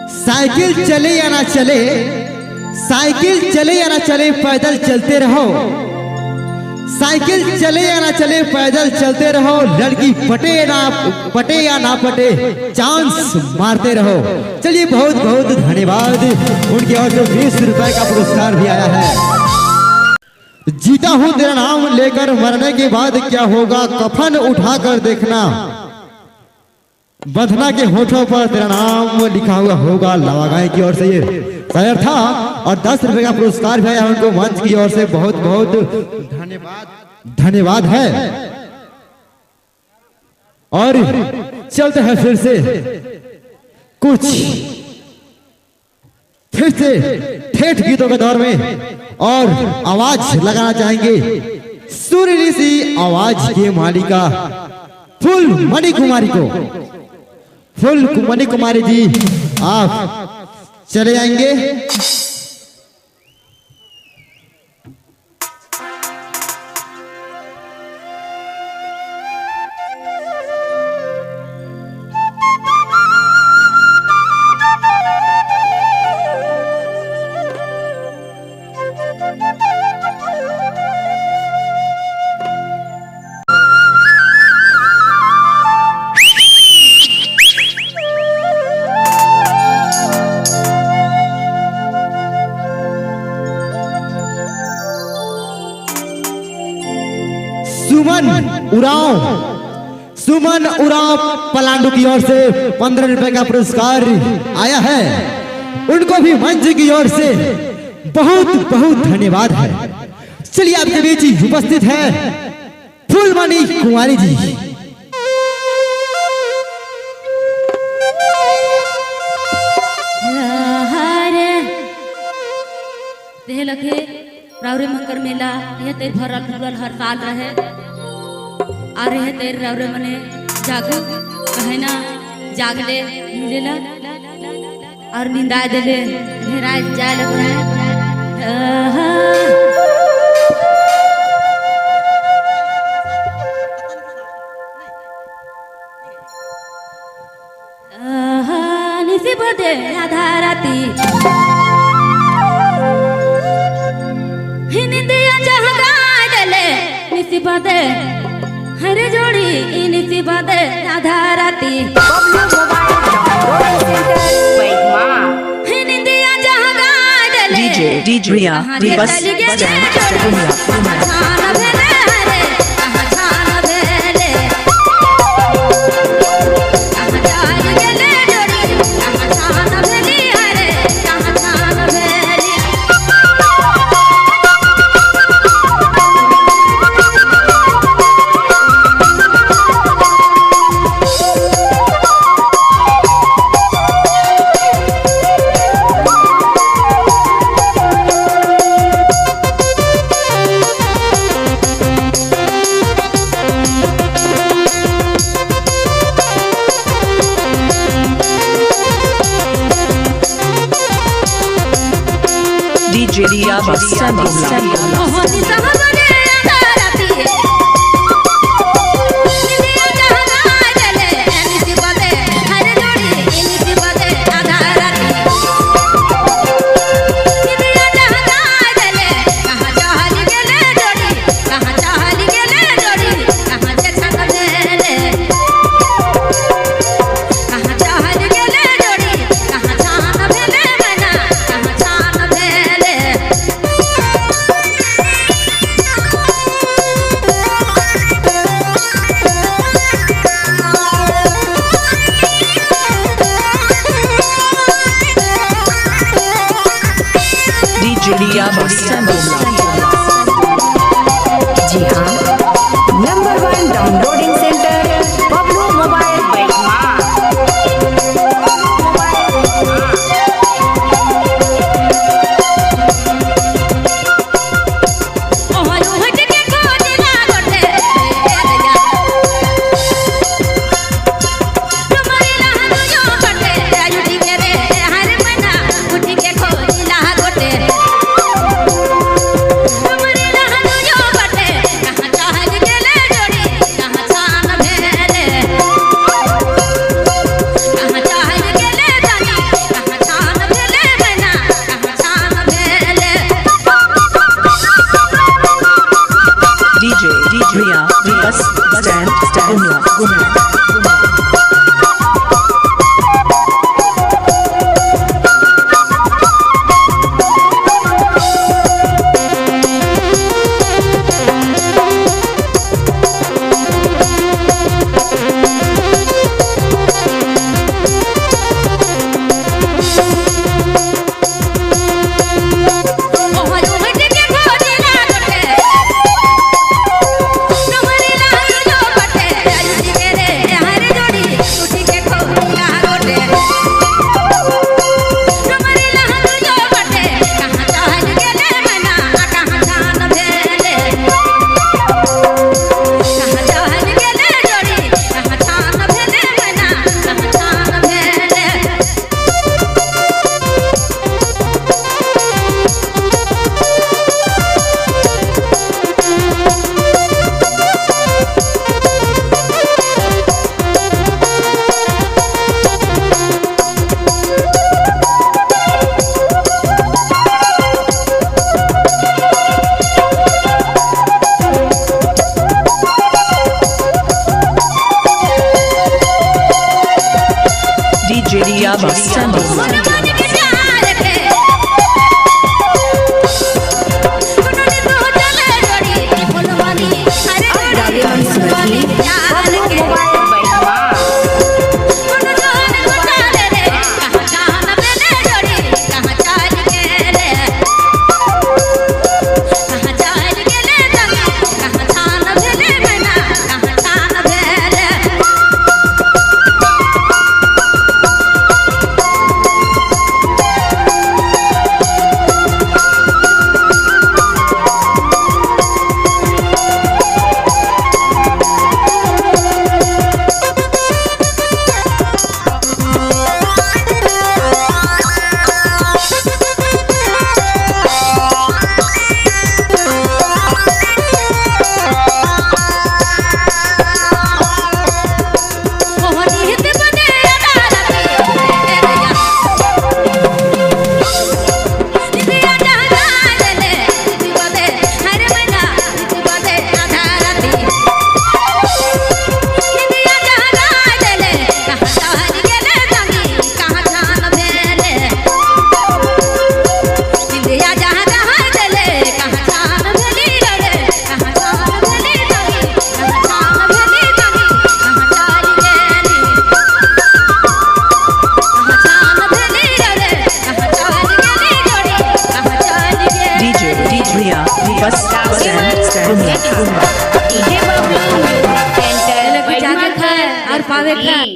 Cycle चले या ना चले, साइकिल चले या ना चले, पैदल चलते रहो। साइकिल चले या ना चले, पैदल चलते रहो। लड़की पटे या ना पटे, चांस मारते रहो। चलिए बहुत बहुत धन्यवाद। उनकी ओर से 20 रुपए का पुरस्कार भी आया है। जीता हूं तेरा नाम लेकर, मरने के बाद क्या होगा कफन उठाकर देखना। बंधना के होठों पर तेरा नाम लिखा हुआ होगा। लावागाय की ओर से ये शायर था और 10 रुपए का पुरस्कार भी आया उनको। मंच की ओर से बहुत बहुत धन्यवाद है। और चलते हैं फिर से कुछ ठेठ गीतों के दौर में और आवाज लगाना चाहेंगे सुरीली सी आवाज के मालिका फुल मणि कुमारी को। फुल मणि कुमारी जी आप चले आएंगे। सुमन उराव पलांडू की ओर से 15 रुपए का पुरस्कार आया है। उनको भी मंच की ओर से बहुत बहुत धन्यवाद है। चलिए आपके बीच उपस्थित है फूलमणि कुमारी जी। लखे रावरे मकर मेला यह तेर भरल भरल हर साल रहे। आ रहे तेर रावरे मने जागो कहे ना जागले मिलेला और निंदा देले घेरा जाए लग रहा है। निसी बदे आधा राती बदे हरे जोड़ी इनसी बदे आधा राती हिंदिया जहाँ गाड़ले DJ Riya Ribas DJ Riya Ribas तुम्हारी लहन जो बटे कहाँ चल गेले मैना कहाँ जान भेले कहाँ चल गेले जोड़ी कहाँ जान भेले मैना कहाँ जान भेले DJ Diaba Assemble. मन के प्यार के कुननी तो चले जोड़ी फुलवानी अरे जोड़ी फुलवानी प्यार के कुन जोन को चले रे कहाँ जान भेले जोड़ी कहाँ चल गेले कहाँ चल गेले तनी कहाँ जान भेले मैना कहाँ जान भेले मोहनीत बने अदालती तेरिया निदिया जहाँ ले निधि बदे हर महीना निधि बदे अदालती निदिया जहाँ ले कहाँ चल गेले तनी कहाँ जान भेले निदिया जहाँ ले कहाँ जान भेली रे कहाँ जान भेली तनी कहाँ जान भेली तनी कहाँ चल गेली कहाँ जान भेली रे कहाँ चल गेली जोड़ी कहाँ चल गेली DJ Diaba Assemble. जाके खाए और पावे खाए